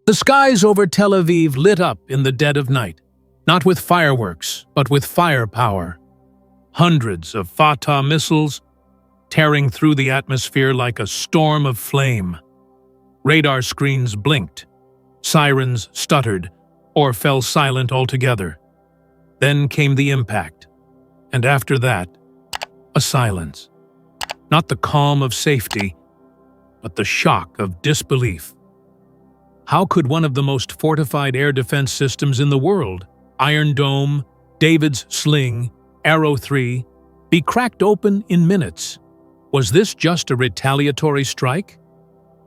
The skies over Tel Aviv lit up in the dead of night, not with fireworks, but with firepower. Hundreds of FATAH missiles tearing through the atmosphere like a storm of flame. Radar screens blinked, sirens stuttered, or fell silent altogether. Then came the impact, and after that, a silence. Not the calm of safety, but the shock of disbelief. How could one of the most fortified air defense systems in the world, Iron Dome, David's Sling, Arrow 3, be cracked open in minutes? Was this just a retaliatory strike?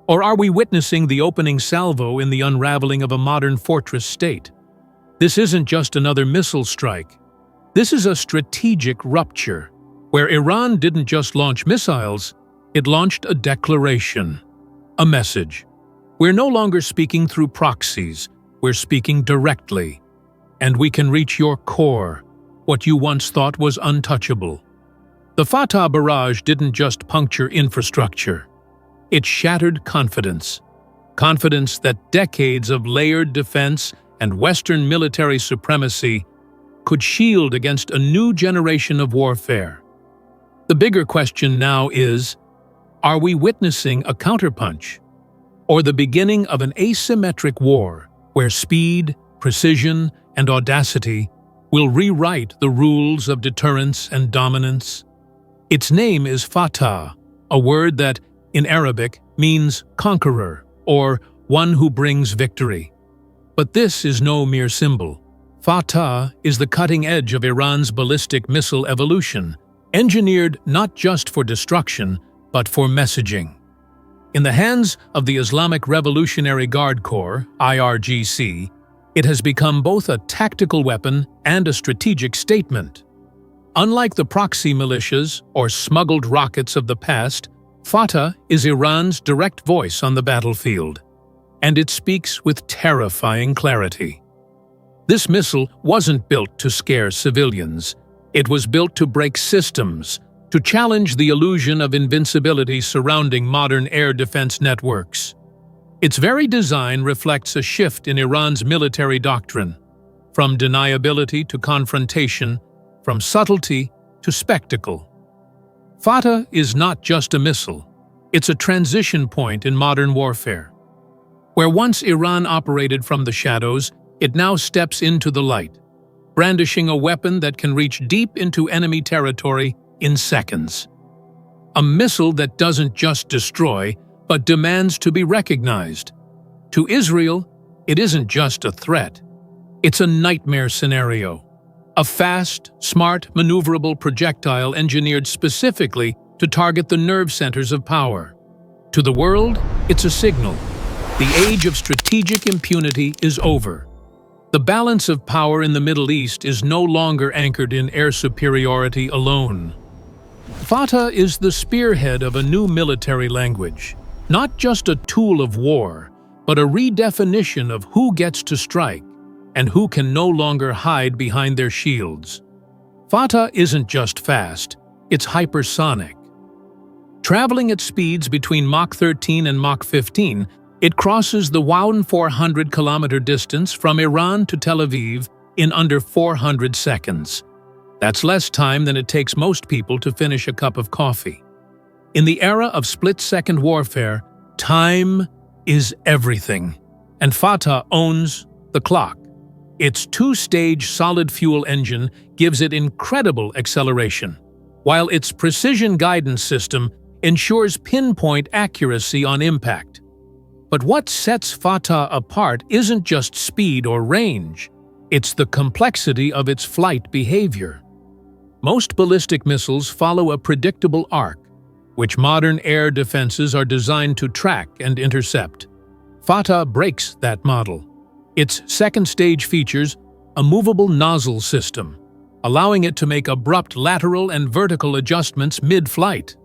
Or are we witnessing the opening salvo in the unraveling of a modern fortress state? This isn't just another missile strike. This is a strategic rupture, where Iran didn't just launch missiles, it launched a declaration, a message. We're no longer speaking through proxies, we're speaking directly. And we can reach your core, what you once thought was untouchable. The FATAH barrage didn't just puncture infrastructure. It shattered confidence. Confidence that decades of layered defense and Western military supremacy could shield against a new generation of warfare. The bigger question now is, are we witnessing a counterpunch, or the beginning of an asymmetric war where speed, precision, and audacity will rewrite the rules of deterrence and dominance? Its name is FATAH, a word that, in Arabic, means conqueror, or one who brings victory. But this is no mere symbol. FATAH is the cutting edge of Iran's ballistic missile evolution, engineered not just for destruction, but for messaging. In the hands of the Islamic Revolutionary Guard Corps, IRGC, it has become both a tactical weapon and a strategic statement. Unlike the proxy militias or smuggled rockets of the past, FATAH is Iran's direct voice on the battlefield, and it speaks with terrifying clarity. This missile wasn't built to scare civilians. It was built to break systems, to challenge the illusion of invincibility surrounding modern air defense networks. Its very design reflects a shift in Iran's military doctrine, from deniability to confrontation, from subtlety to spectacle. FATAH is not just a missile, it's a transition point in modern warfare. Where once Iran operated from the shadows, it now steps into the light, brandishing a weapon that can reach deep into enemy territory in seconds. A missile that doesn't just destroy, but demands to be recognized. To Israel, it isn't just a threat. It's a nightmare scenario. A fast, smart, maneuverable projectile engineered specifically to target the nerve centers of power. To the world, it's a signal. The age of strategic impunity is over. The balance of power in the Middle East is no longer anchored in air superiority alone. FATAH is the spearhead of a new military language, not just a tool of war, but a redefinition of who gets to strike and who can no longer hide behind their shields. FATAH isn't just fast, it's hypersonic. Traveling at speeds between Mach 13 and Mach 15, it crosses the 1,400-kilometer distance from Iran to Tel Aviv in under 400 seconds. That's less time than it takes most people to finish a cup of coffee. In the era of split-second warfare, time is everything, and FATAH owns the clock. Its two-stage solid-fuel engine gives it incredible acceleration, while its precision guidance system ensures pinpoint accuracy on impact. But what sets FATAH apart isn't just speed or range, it's the complexity of its flight behavior. Most ballistic missiles follow a predictable arc, which modern air defenses are designed to track and intercept. FATAH breaks that model. Its second stage features a movable nozzle system, allowing it to make abrupt lateral and vertical adjustments mid-flight.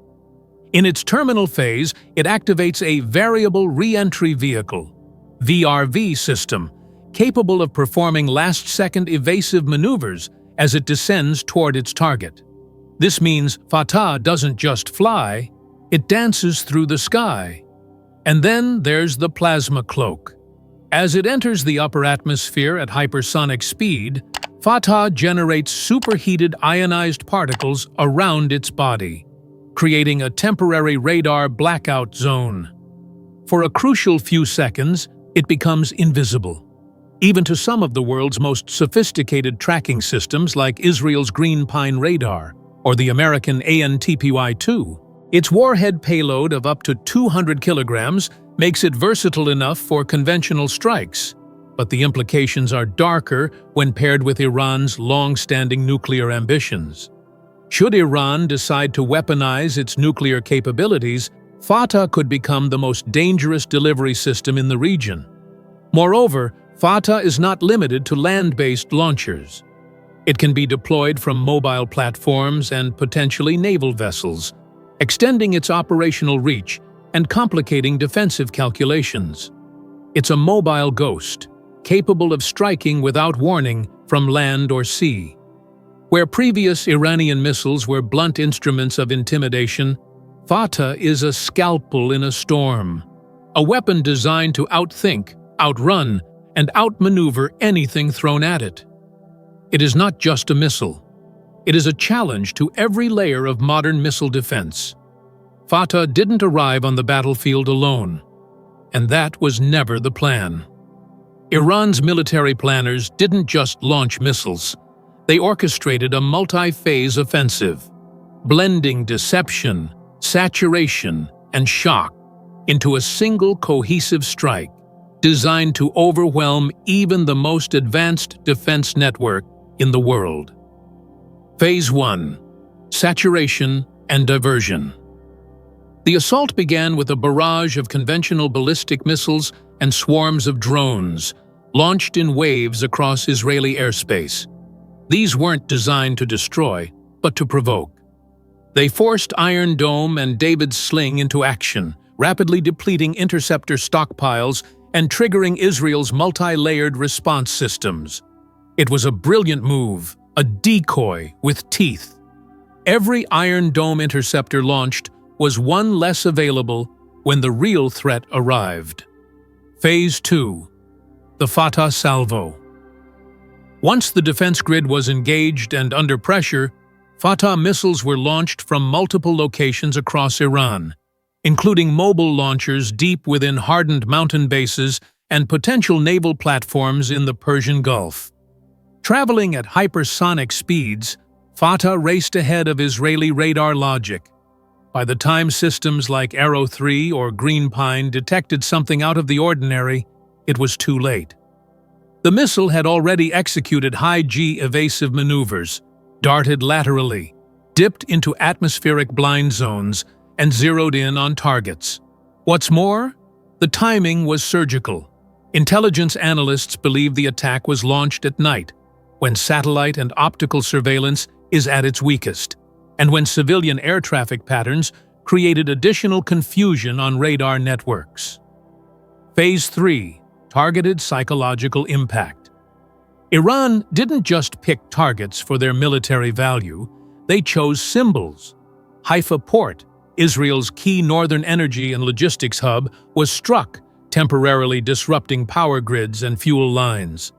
In its terminal phase, it activates a variable re-entry vehicle, VRV system, capable of performing last-second evasive maneuvers as it descends toward its target. This means FATAH doesn't just fly, it dances through the sky. And then there's the plasma cloak, As it enters the upper atmosphere at hypersonic speed, FATAH generates superheated ionized particles around its body, creating a temporary radar blackout zone. For a crucial few seconds, it becomes invisible, even to some of the world's most sophisticated tracking systems like Israel's Green Pine radar or the American ANTPY-2. Its warhead payload of up to 200 kilograms makes it versatile enough for conventional strikes, but the implications are darker when paired with Iran's long-standing nuclear ambitions. Should Iran decide to weaponize its nuclear capabilities, FATAH could become the most dangerous delivery system in the region. Moreover, FATAH is not limited to land-based launchers. It can be deployed from mobile platforms and potentially naval vessels, extending its operational reach and complicating defensive calculations. It's a mobile ghost, capable of striking without warning from land or sea. Where previous Iranian missiles were blunt instruments of intimidation, FATAH is a scalpel in a storm, a weapon designed to outthink, outrun, and outmaneuver anything thrown at it. It is not just a missile. It is a challenge to every layer of modern missile defense. FATAH didn't arrive on the battlefield alone, and that was never the plan. Iran's military planners didn't just launch missiles. They orchestrated a multi-phase offensive, blending deception, saturation, and shock into a single cohesive strike designed to overwhelm even the most advanced defense network in the world. Phase 1: Saturation and Diversion. The assault began with a barrage of conventional ballistic missiles and swarms of drones, launched in waves across Israeli airspace. These weren't designed to destroy, but to provoke. They forced Iron Dome and David's Sling into action, rapidly depleting interceptor stockpiles and triggering Israel's multi-layered response systems. It was a brilliant move, a decoy with teeth. Every Iron Dome interceptor launched was one less available when the real threat arrived. Phase 2: The FATAH Salvo. Once the defense grid was engaged and under pressure, FATAH missiles were launched from multiple locations across Iran, including mobile launchers deep within hardened mountain bases and potential naval platforms in the Persian Gulf. Traveling at hypersonic speeds, FATAH raced ahead of Israeli radar logic. By the time systems like Arrow 3 or Green Pine detected something out of the ordinary, it was too late. The missile had already executed high-G evasive maneuvers, darted laterally, dipped into atmospheric blind zones, and zeroed in on targets. What's more, the timing was surgical. Intelligence analysts believe the attack was launched at night, when satellite and optical surveillance is at its weakest, and when civilian air traffic patterns created additional confusion on radar networks. Phase 3: Targeted psychological impact. Iran didn't just pick targets for their military value, they chose symbols. Haifa port, Israel's key northern energy and logistics hub, was struck, temporarily disrupting power grids and fuel lines.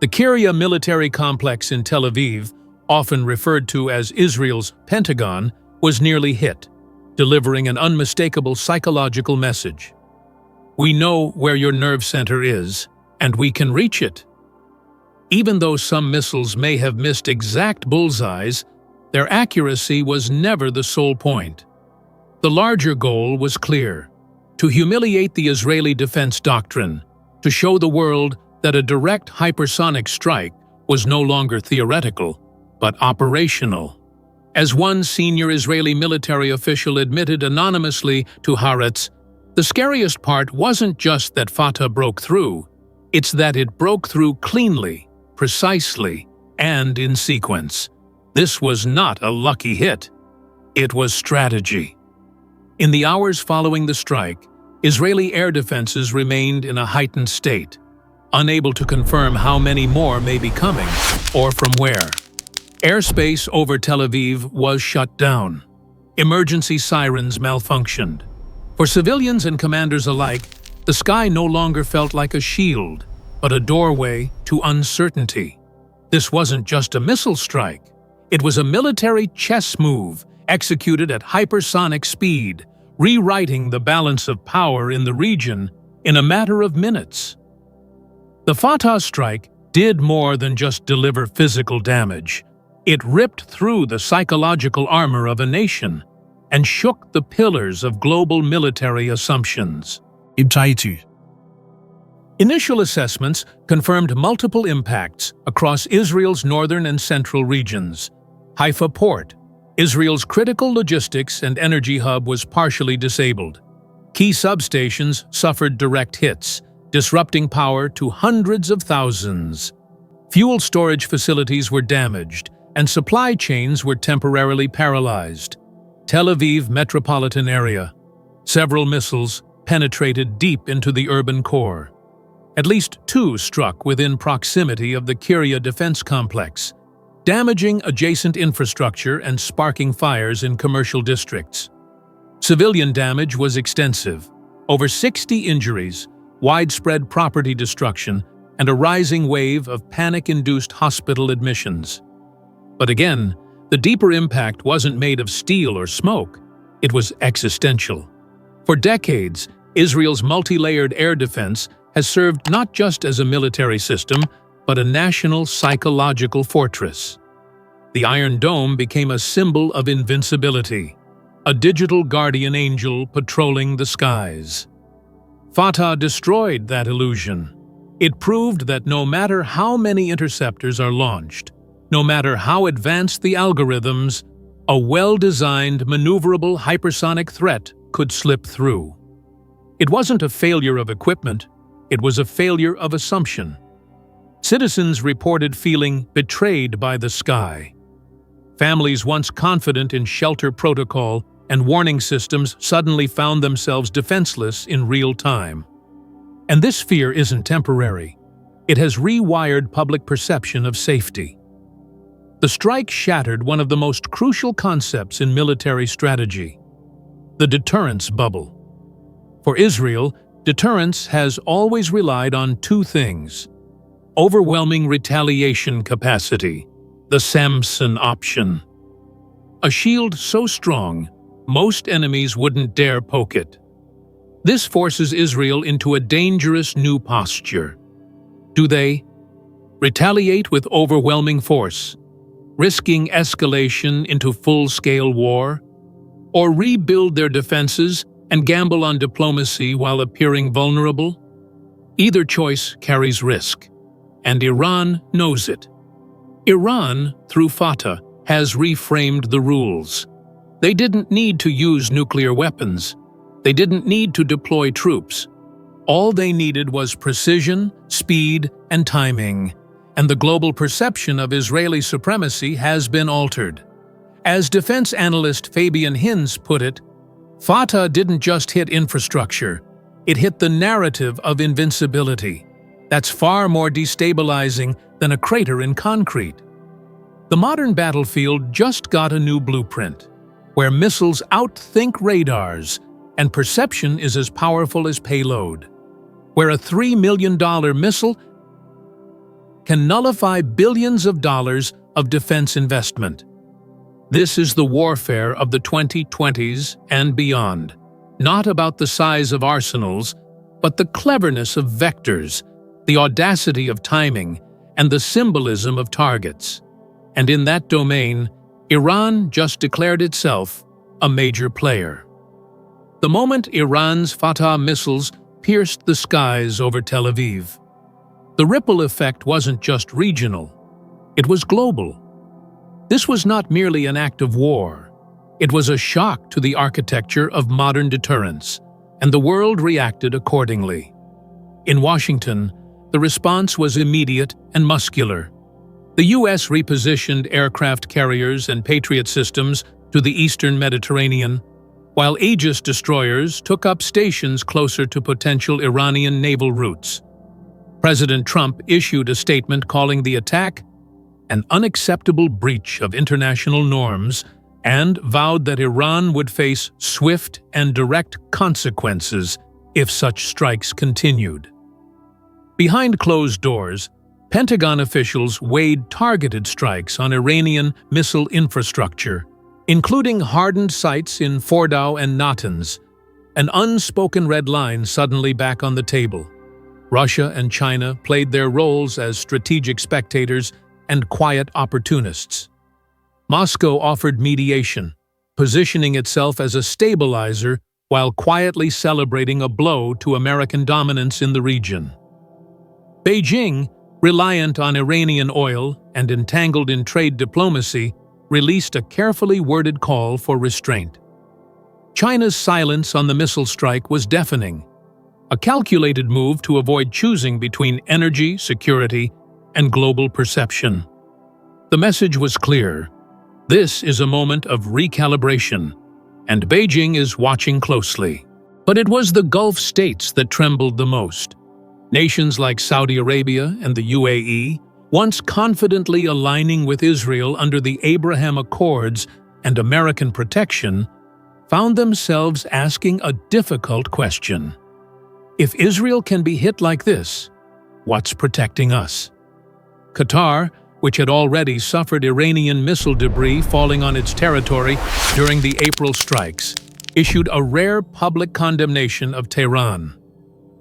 The Syria military complex in Tel Aviv, often referred to as Israel's Pentagon, was nearly hit, delivering an unmistakable psychological message. We know where your nerve center is, and we can reach it. Even though some missiles may have missed exact bullseyes, their accuracy was never the sole point. The larger goal was clear: to humiliate the Israeli defense doctrine, to show the world that a direct hypersonic strike was no longer theoretical, but operational. As one senior Israeli military official admitted anonymously to Haaretz, the scariest part wasn't just that FATAH broke through, it's that it broke through cleanly, precisely, and in sequence. This was not a lucky hit. It was strategy. In the hours following the strike, Israeli air defenses remained in a heightened state, unable to confirm how many more may be coming or from where. Airspace over Tel Aviv was shut down. Emergency sirens malfunctioned. For civilians and commanders alike, The sky no longer felt like a shield, but a doorway to uncertainty. This wasn't just a missile strike. It was a military chess move executed at hypersonic speed, rewriting the balance of power in the region in a matter of minutes. The FATAH strike did more than just deliver physical damage. It ripped through the psychological armor of a nation and shook the pillars of global military assumptions. Initial assessments confirmed multiple impacts across Israel's northern and central regions. Haifa port, Israel's critical logistics and energy hub, was partially disabled. Key substations suffered direct hits, disrupting power to hundreds of thousands. Fuel storage facilities were damaged, and supply chains were temporarily paralyzed. Tel Aviv metropolitan area. Several missiles penetrated deep into the urban core. At least 2 struck within proximity of the Syria defense complex, damaging adjacent infrastructure and sparking fires in commercial districts. Civilian damage was extensive. Over 60 injuries, widespread property destruction, and a rising wave of panic-induced hospital admissions. But again, the deeper impact wasn't made of steel or smoke. It was existential. For decades, Israel's multi-layered air defense has served not just as a military system, but a national psychological fortress. The Iron Dome became a symbol of invincibility, a digital guardian angel patrolling the skies. FATAH destroyed that illusion. It proved that no matter how many interceptors are launched, no matter how advanced the algorithms, a well-designed, maneuverable hypersonic threat could slip through. It wasn't a failure of equipment, it was a failure of assumption. Citizens reported feeling betrayed by the sky. Families once confident in shelter protocol and warning systems suddenly found themselves defenseless in real time. And this fear isn't temporary. It has rewired public perception of safety. The strike shattered one of the most crucial concepts in military strategy: the deterrence bubble. For Israel, deterrence has always relied on 2 things: overwhelming retaliation capacity, the Samson option. A shield so strong, most enemies wouldn't dare poke it. This forces Israel into a dangerous new posture. Do they retaliate with overwhelming force, risking escalation into full-scale war, or rebuild their defenses and gamble on diplomacy while appearing vulnerable? Either choice carries risk, and Iran knows it. Iran, through FATAH, has reframed the rules. They didn't need to use nuclear weapons. They didn't need to deploy troops. All they needed was precision, speed, and timing, and the global perception of Israeli supremacy has been altered. As defense analyst Fabian Hinz put it, FATAH didn't just hit infrastructure, it hit the narrative of invincibility. That's far more destabilizing than a crater in concrete. The modern battlefield just got a new blueprint, where missiles outthink radars and perception is as powerful as payload, where a $3 million missile can nullify billions of dollars of defense investment. This is the warfare of the 2020s and beyond, not about the size of arsenals, but the cleverness of vectors, the audacity of timing, and the symbolism of targets. And in that domain, Iran just declared itself a major player. The moment Iran's FATAH missiles pierced the skies over Tel Aviv, the ripple effect wasn't just regional, it was global. This was not merely an act of war, it was a shock to the architecture of modern deterrence, and the world reacted accordingly. In Washington, the response was immediate and muscular. The U.S. repositioned aircraft carriers and Patriot systems to the eastern Mediterranean, while Aegis destroyers took up stations closer to potential Iranian naval routes. President Trump issued a statement calling the attack an unacceptable breach of international norms and vowed that Iran would face swift and direct consequences if such strikes continued. Behind closed doors, Pentagon officials weighed targeted strikes on Iranian missile infrastructure, including hardened sites in Fordow and Natanz, an unspoken red line suddenly back on the table. Russia and China played their roles as strategic spectators and quiet opportunists. Moscow offered mediation, positioning itself as a stabilizer while quietly celebrating a blow to American dominance in the region. Beijing, reliant on Iranian oil and entangled in trade diplomacy, released a carefully worded call for restraint. China's silence on the missile strike was deafening, a calculated move to avoid choosing between energy, security, and global perception. The message was clear. This is a moment of recalibration, and Beijing is watching closely. But it was the Gulf states that trembled the most. Nations like Saudi Arabia and the UAE, once confidently aligning with Israel under the Abraham Accords and American protection, found themselves asking a difficult question. If Israel can be hit like this, what's protecting us? Qatar, which had already suffered Iranian missile debris falling on its territory during the April strikes, issued a rare public condemnation of Tehran.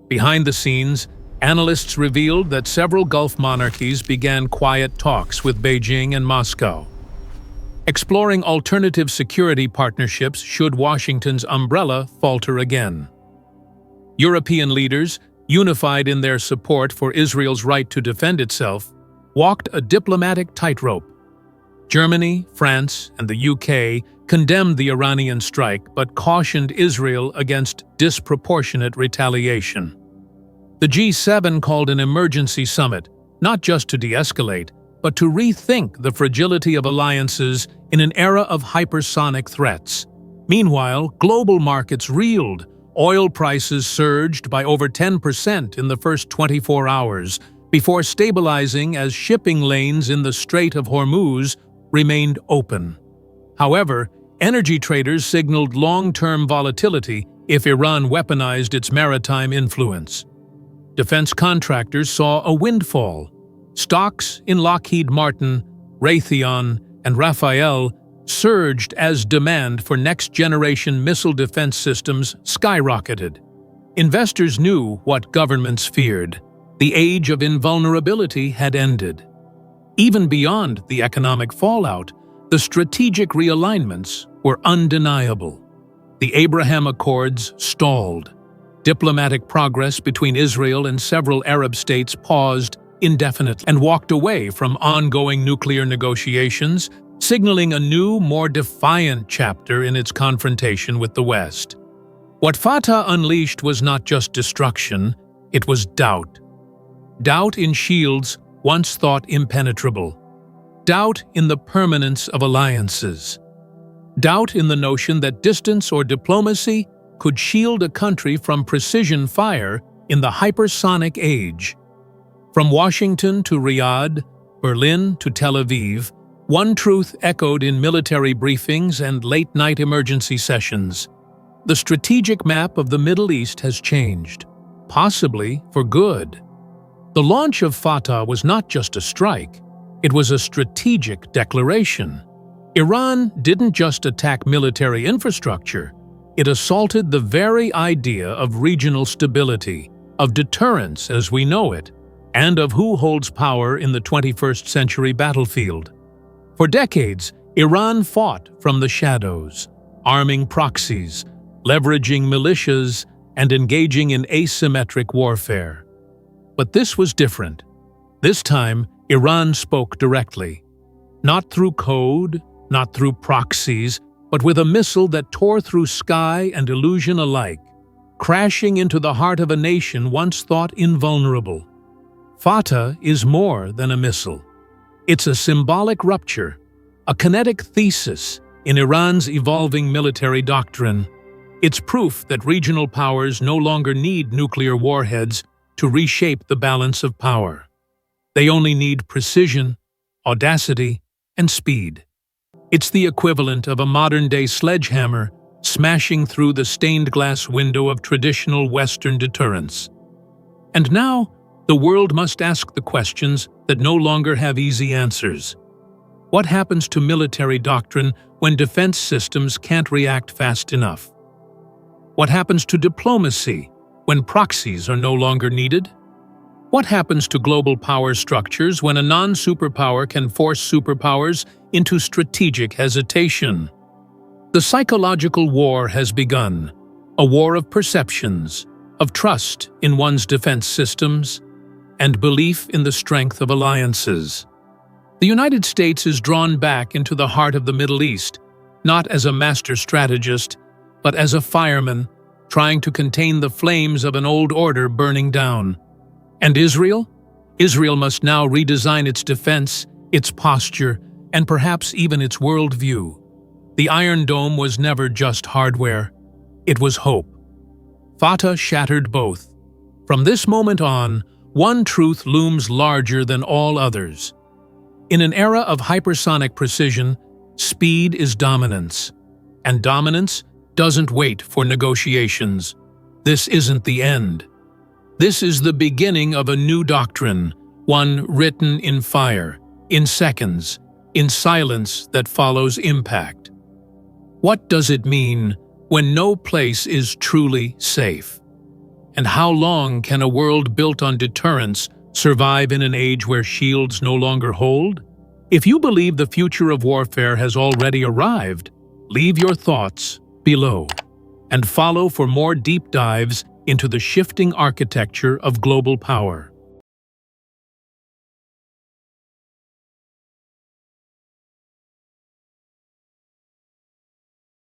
Behind the scenes, analysts revealed that several Gulf monarchies began quiet talks with Beijing and Moscow, exploring alternative security partnerships should Washington's umbrella falter again. European leaders, unified in their support for Israel's right to defend itself, walked a diplomatic tightrope. Germany, France, and the UK condemned the Iranian strike but cautioned Israel against disproportionate retaliation. The G7 called an emergency summit, not just to de-escalate, but to rethink the fragility of alliances in an era of hypersonic threats. Meanwhile, global markets reeled. Oil prices surged by over 10% in the first 24 hours, before stabilizing as shipping lanes in the Strait of Hormuz remained open. However, energy traders signaled long-term volatility if Iran weaponized its maritime influence. Defense contractors saw a windfall. Stocks in Lockheed Martin, Raytheon, and Rafael surged as demand for next-generation missile defense systems skyrocketed. Investors knew what governments feared. The age of invulnerability had ended. Even beyond the economic fallout, the strategic realignments were undeniable. The Abraham Accords stalled. Diplomatic progress between Israel and several Arab states paused indefinitely and walked away from ongoing nuclear negotiations, signaling a new, more defiant chapter in its confrontation with the West. What FATAH unleashed was not just destruction, it was doubt. Doubt in shields once thought impenetrable. Doubt in the permanence of alliances. Doubt in the notion that distance or diplomacy could shield a country from precision fire in the hypersonic age. From Washington to Riyadh, Berlin to Tel Aviv, one truth echoed in military briefings and late-night emergency sessions. The strategic map of the Middle East has changed, possibly for good. The launch of FATAH was not just a strike, it was a strategic declaration. Iran didn't just attack military infrastructure, it assaulted the very idea of regional stability, of deterrence as we know it, and of who holds power in the 21st century battlefield. For decades, Iran fought from the shadows, arming proxies, leveraging militias, and engaging in asymmetric warfare. But this was different. This time, Iran spoke directly. Not through code, not through proxies, but with a missile that tore through sky and illusion alike, crashing into the heart of a nation once thought invulnerable. FATAH is more than a missile. It's a symbolic rupture, a kinetic thesis in Iran's evolving military doctrine. It's proof that regional powers no longer need nuclear warheads to reshape the balance of power. They only need precision, audacity, and speed. It's the equivalent of a modern-day sledgehammer smashing through the stained glass window of traditional Western deterrence. And now, the world must ask the questions that no longer have easy answers. What happens to military doctrine when defense systems can't react fast enough? What happens to diplomacy when proxies are no longer needed? What happens to global power structures when a non-superpower can force superpowers into strategic hesitation? The psychological war has begun, a war of perceptions, of trust in one's defense systems, and belief in the strength of alliances. The United States is drawn back into the heart of the Middle East, not as a master strategist, but as a fireman trying to contain the flames of an old order burning down. And Israel? Israel must now redesign its defense, its posture, and perhaps even its worldview. The Iron Dome was never just hardware. It was hope. FATAH shattered both. From this moment on, one truth looms larger than all others. In an era of hypersonic precision, speed is dominance. And dominance doesn't wait for negotiations. This isn't the end. This is the beginning of a new doctrine, one written in fire, in seconds, in silence that follows impact. What does it mean when no place is truly safe? And how long can a world built on deterrence survive in an age where shields no longer hold? If you believe the future of warfare has already arrived, leave your thoughts below and follow for more deep dives into the shifting architecture of global power.